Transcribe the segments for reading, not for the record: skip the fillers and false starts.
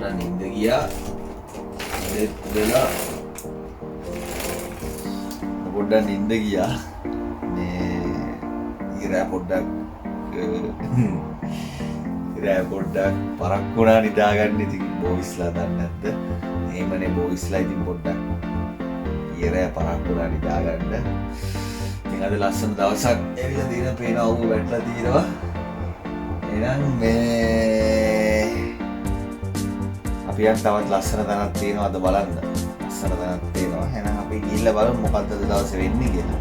පොඩ්ඩක් නිින්ද ගියා. පොඩ්ඩක් නිින්ද ගියා. මේ ඉරා පොඩ්ඩක් පරක් වුණා නිදාගන්න. ඉතින් බෝයිස්ලා දන්නේ නැද්ද? එහෙමනේ බෝයිස්ලා ඉතින් පොඩ්ඩක් ඉරා පරක් වුණා නිදාගන්න. ඉතින් අද ලස්සන දවසක් එවිලා දින පේනවා ඌ වැටලා තියෙනවා. එහෙනම් මේ අපි යන් තවත් ලස්සන තැනක් තියෙනවා අද බලන්න. ලස්සන තැනක් තියෙනවා. එහෙනම් අපි ගිහිල්ලා බලමු මොකද්ද අද දවසේ වෙන්නේ කියලා.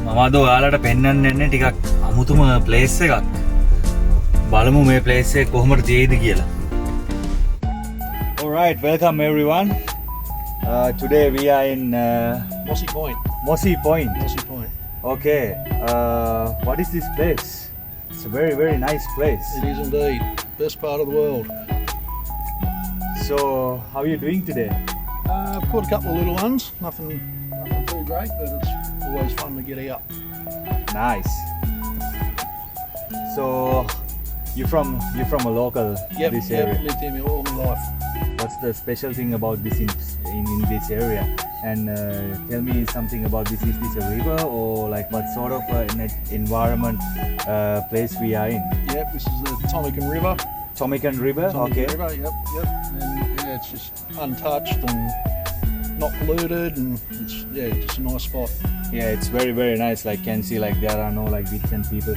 මම අද ඔයාලට පෙන්වන්න යන්නේ ටිකක් අමුතුම ප්ලේස් එකක්. බලමු මේ ප්ලේස් එක කොහොමද තියෙයිද කියලා. All right, welcome everyone. Today we are in Mossy Point. Mossy Point. Mossy Point. Okay. What is this place? It's a very, very nice place. It is indeed. Best part of the world. So, how are you doing today? I've caught a couple of little ones. Nothing too great, but it's always fun to get out. Nice. So, you're from a local this area. Lived here all my life. What's the special thing about this in this area? And tell me something about this. Is this a river or like what sort of environment place we are in? Yep, this is the Tomican River. Tomican River. Tomican Okay. River, yep. And yeah, it's just untouched and not polluted, and it's just a nice spot. Yeah, it's very, very nice. Like can see like there are no like bits and people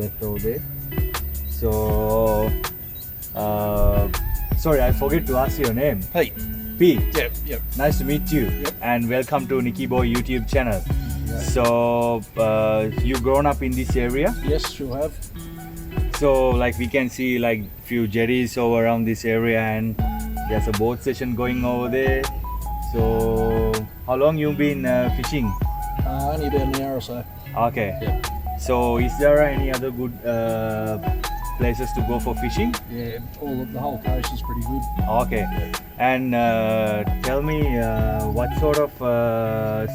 left over there. So, sorry, I forget to ask your name. Pete. Pete. Yep. Nice to meet you. Yep. And welcome to Nicky Boy YouTube channel. Yeah. So, you grown up in this area? Yes, you have. So, like we can see like few jetties over around this area, and there's a boat session going over there. So, how long you been fishing? Only about an hour or so. Okay. Yep. So, is there any other good places to go for fishing? Yeah, the whole coast is pretty good. Okay. And tell me what sort of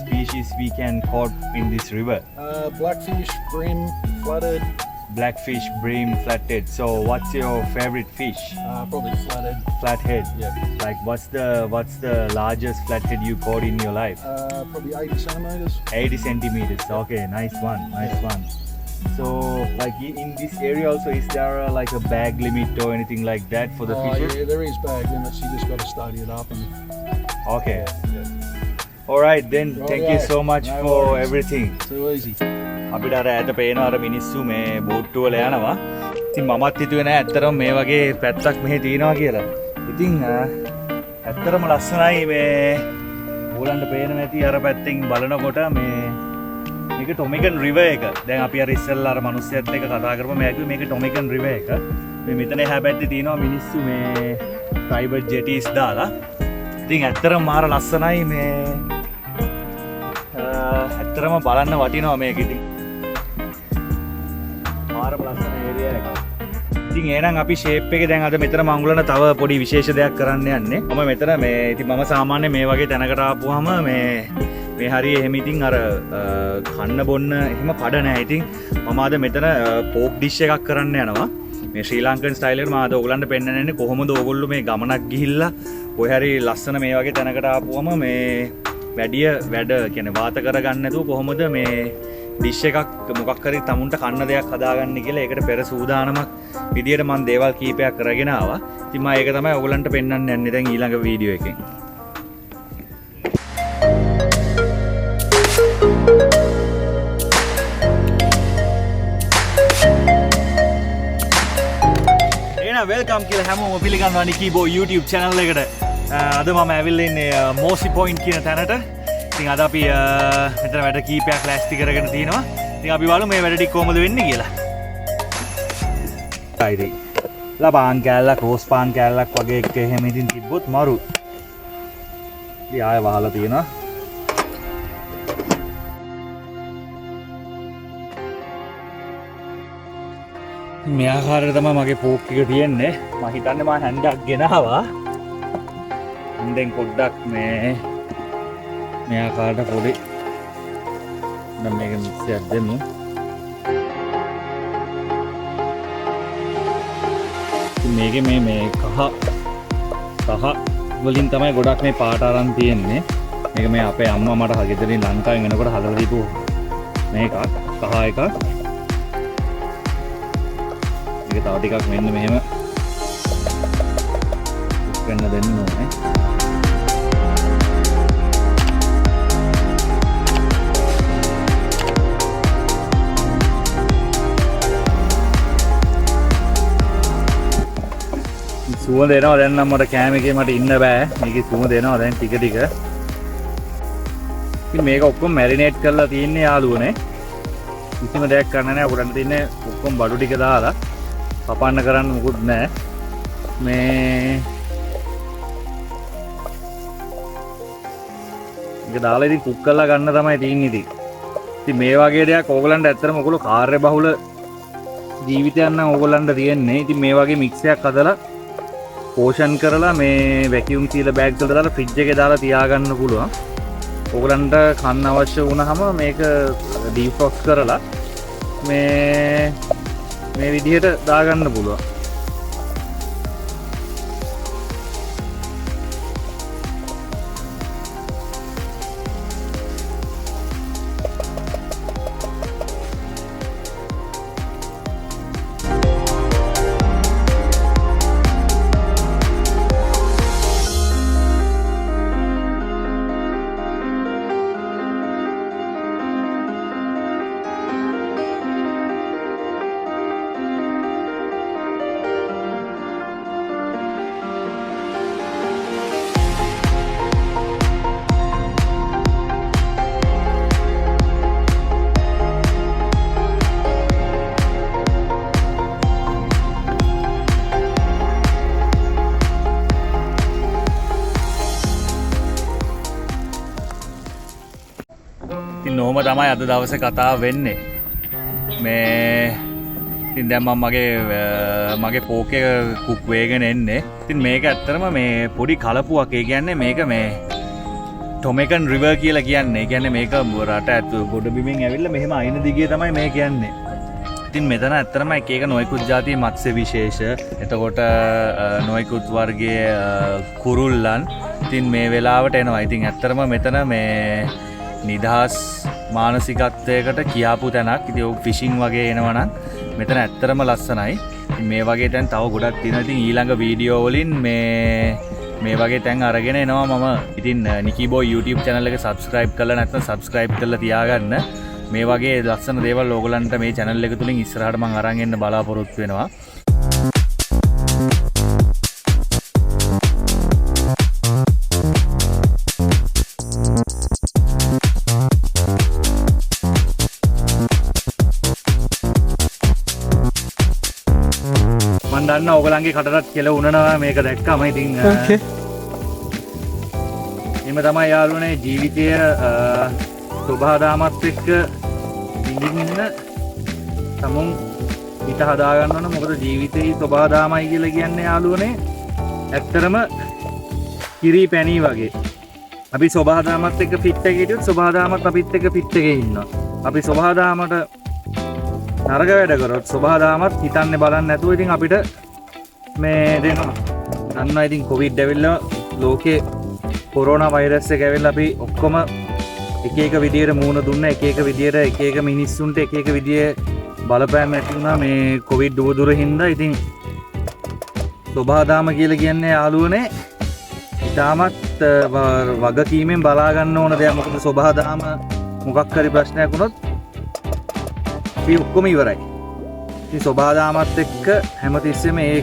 species we can caught in this river? Blackfish, bream, flathead, Blackfish, bream, flathead. So what's your favorite fish? probably flathead. Flathead. Yep. Like what's the largest flathead you caught in your life? Probably 80 centimetres. 80 centimeters. Okay, nice one. So like in this area also, is there like a bag limit or anything like that for the fishes? Yeah, there is bag limits. You just got to study it up and. Okay. Alright then, thank you so much No for worries. everything. Too easy. අපිට අර ඇත පේනවා අර මිනිස්සු මේ බෝට්ටු වල යනවා. ඉතින් මමත් හිතුවේ නෑ ඇත්තටම මේ වගේ පැත්තක් මෙහෙ තියෙනවා කියලා. ඉතින් ඇත්තටම ලස්සනයි මේ ඕලන්ට පේන නැති අර පැත්තෙන් බලනකොට මේ මේක ටොමිකන් රිවර් එක. දැන් අපි අර ඉස්සෙල්ලා අර මිනිස්සුත් එක්ක කතා කරපුවා මම කිව්වේ මේක ටොමිකන් රිවර් එක. මේ මෙතන එහා පැත්තේ තියෙනවා මිනිස්සු මේ ප්‍රයිවට් ජෙටිස් දාලා. ඉතින් ඇත්තටම මාර ලස්සනයි මේ ඇත්තටම බලන්න වටිනවා මේක ඉතින්. මාරම ලස්සන ඒරියා එකක්. ඉතින් එහෙනම් අපි ෂේප් එකේ දැන් අද මෙතන මංගුලන තව පොඩි විශේෂ දෙයක් කරන්න යන්නේ. මම මෙතන මේ ඉතින් මම සාමාන්‍යයෙන් මේ වගේ තැනකට ආපුවාම මේ හරිය එහෙම ඉතින් අර කන්න බොන්න එහෙම කඩ නැහැ. ඉතින් මම අද මෙතන පෝක් ඩිෂ් එකක් කරන්න යනවා. මේ ශ්‍රී ලංකන් ස්ටයිල් එකට මම අද ඕගලන්ට පෙන්නන්නේ කොහොමද ඕගොල්ලෝ මේ ගමනක් ගිහිල්ලා ඔය හරි ලස්සන මේ වගේ තැනකට ආපුවම මේ වැඩ කියන්නේ වාත කරගන්න නැතුව කොහොමද මේ ඩිෂ් එකක් මොකක් හරි තමුන්ට කන්න දෙයක් හදාගන්න කියලා ඒකට පෙර සූදානමක් විදියට මම දේවල් කීපයක් කරගෙන ආවා. ඉතින් මම ඒක තමයි ඔයගලන්ට පෙන්වන්න යන්නේ දැන් ඊළඟ වීඩියෝ එකෙන්. එහෙනම් වෙල්කම් කියලා හැමෝම පිළිගන්නවා නිකී බෝ YouTube channel එකට. අද මම ඇවිල්ලා ඉන්නේ Mossy Point කියන තැනට. ඉතින් අද අපි මෙතන වැඩ කීපයක් ලෑස්ති කරගෙන තිනවා. ඉතින් අපි බලමු මේ වැඩ ටික කොහොමද වෙන්නේ කියලා. ඉතින් ලබාන් කෑල්ලක්, රෝස් පාන් කෑල්ලක් වගේ එක එහෙම ඉතින් තිබ්බොත් මරු. ඉතින් ආය වහලා තියෙනවා. මේ ආකාරයට තමයි මගේ පෝක් එක තියෙන්නේ. මම හිතන්නේ මම හැන්ඩක් ගෙනාවා. දැන් පොඩ්ඩක් මේ ආකාරයට පොඩි නම් මේක මික්සයක් දෙමු. මේකේ මේ කහ කහ වලින් තමයි ගොඩක් මේ පාට අරන් තියෙන්නේ. මේක මේ අපේ අම්මා මට ගෙදරින් ලංකාවෙන් එනකොට හදලා දීපු මේක කහ එකක්. මේක තව ටිකක් මෙන්න මෙහෙම වෙන්න දෙන්න ඕනේ. සුවඳ එනවා දැන් නම් මට කෑම එකේ මට ඉන්න බෑ. මේකේ සුවඳ එනවා දැන් ටික ටික. ඉතින් මේක ඔක්කොම මැරිනේට් කරලා තින්නේ යාළුවනේ. කිසිම දෙයක් කරන්න නැහැ. උඩට තින්නේ ඔක්කොම බඩු ටික දාලා කපන්න කරන්න මොකුත් නැහැ. මේ ඒක දාලා ඉතින් කුක් කරලා ගන්න තමයි තියෙන්නේ ඉතින්. ඉතින් මේ වගේ දෙයක් ඕගලන්ට ඇත්තටම ඔයගොල්ලෝ කාර්ය බහුල ජීවිතයක් නම් ඕගලන්ට තියෙන්නේ. ඉතින් මේ වගේ මික්ස් එකක් හදලා පෝෂන් කරලා මේ වැකියුම් සීල බෑග් වලට දාලා ෆ්‍රිජ් එකේ දාලා තියාගන්න පුළුවන්. ඕගලන්ට කන්න අවශ්‍ය වුණාම මේක ඩීෆ්‍රොස්ට් කරලා මේ විදිහට දාගන්න පුළුවන්. ඉතින් නොම තමයි අද දවසේ කතාව වෙන්නේ. මේ ඉතින් දැන් මම මගේ පෝක් එක කුක් වේගෙන එන්නේ. ඉතින් මේක ඇත්තටම මේ පොඩි කලපුවක්. ඒ කියන්නේ මේක මේ ටොමේකන් රිවර් කියලා කියන්නේ. ඒ කියන්නේ මේක රට ඇතුළේ ගොඩ බිමින් ඇවිල්ලා මෙහෙම අයින දිගේ තමයි මේ කියන්නේ. ඉතින් මෙතන ඇත්තටම එක එක නොයෙකුත් ಜಾතිය මත්ස්‍ය විශේෂ. එතකොට නොයෙකුත් වර්ගයේ කුරුල්ලන් ඉතින් මේ වෙලාවට එනවා. ඉතින් ඇත්තටම මෙතන මේ නිදහස් මානසිකත්වයකට කියාපු තැනක්. ඉතින් ඔය ෆිෂින් වගේ එනවා නම් මෙතන ඇත්තටම ලස්සනයි. ඉතින් මේ වගේ තැන් තව ගොඩක් තියෙනවා. ඉතින් ඊළඟ වීඩියෝ වලින් මේ වගේ තැන් අරගෙන එනවා මම. ඉතින් නිකිබෝ YouTube channel එක subscribe කරලා නැත්නම් subscribe කරලා තියාගන්න. මේ වගේ ලස්සන දේවල් ඕගලන්ට මේ channel එක තුලින් ඉස්සරහට මම අරන් එන්න බලාපොරොත්තු වෙනවා. මම දන්නවා ඕගලන්ගේ කටටත් කෙල උනනවා මේක දැක්කම. ඉතින් එහෙම තමයි යාළුවනේ ජීවිතය සබහාදාමත් එක්ක ඉඳින්න තමුන් හිත හදා ගන්න ඕන. මොකද ජීවිතේ සබහාදාමයි කියලා කියන්නේ යාළුවනේ ඇත්තටම කිරි පැණි වගේ. අපි සබහාදාමත් එක්ක ෆිට් එකේ හිටියොත් සබහාදාමත් අපිත් එක්ක ෆිට් එකේ ඉන්නවා. අපි සබහාදාමට නරක වැඩ කරොත් සබහාදාමත් හිතන්නේ බලන්නේ නැතුව ඉතින් අපිට මේ දෙනවා. දන්නවා ඉතින් කොවිඩ් ඇවිල්ලා ලෝකේ කොරෝනා වෛරස් එක ඇවිල්ලා අපි ඔක්කොම එක එක විදියට මූණ දුන්න. එක එක විදියට එක එක මිනිස්සුන්ට එක එක විදියේ බලපෑම් ඇති වුණා මේ කොවිඩ් දුර හින්දා. ඉතින් සබහාදාම කියලා කියන්නේ යාළුවනේ ඉතාමත් වගකීමෙන් බලා ගන්න ඕන දෙයක්. මොකද සබහාදාම මොකක් හරි ප්‍රශ්නයක් වුණොත් අපි ඔක්කොම ඉවරයි. ඉතින් සබහාදාමත් එක්ක හැමතිස්සෙම ඒ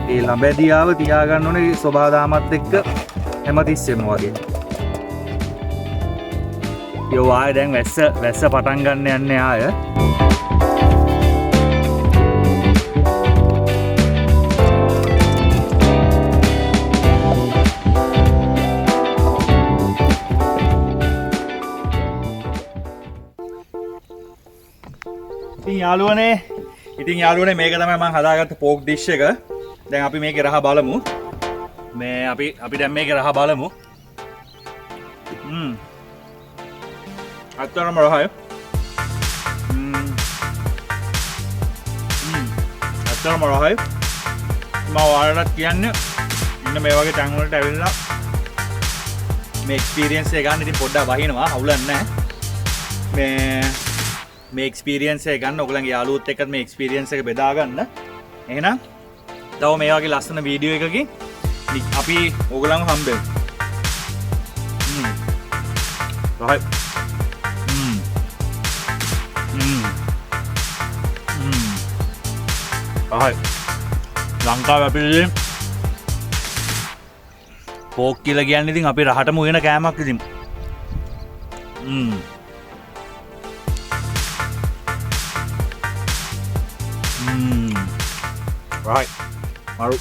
ළඹැදියාව තියාගන්න ඕනේ. සබහාදාමත් එක්ක හැමතිස්සෙම වගේ. යෝ ආය දැන් වැස්ස පටන් ගන්න යන්නේ ආය. ඉතින් යාළුවනේ මේක තමයි මම හදාගත්ත පෝක් ඩිෂ් එක. දැන් අපි මේකේ රහ බලමු. මේ අපි දැන් මේකේ රහ බලමු. අත්තරම රහයි. අත්තරම රහයි. මම ඔයාලට කියන්නේ මෙන්න මේ වගේ තැන් වලට ඇවිල්ලා මේ එක්ස්පීරියන්ස් එක ගන්න ඉතින් පොඩ්ඩක් වහිනවා අවුලක් නැහැ මේ එක්ස්පීරියන්ස් එක ගන්න ඔයගලගේ යාළුවොත් එක්කත් මේ එක්ස්පීරියන්ස් එක බෙදා ගන්න එහෙනම් තව මේ වගේ ලස්සන වීඩියෝ එකකින් අපි ඔයගලන්ව හම්බෙමු right ලංකාව අපිට පෝක් කියලා කියන්නේ ඉතින් අපි රහටම උයන කෑමක් ඉතින් right maru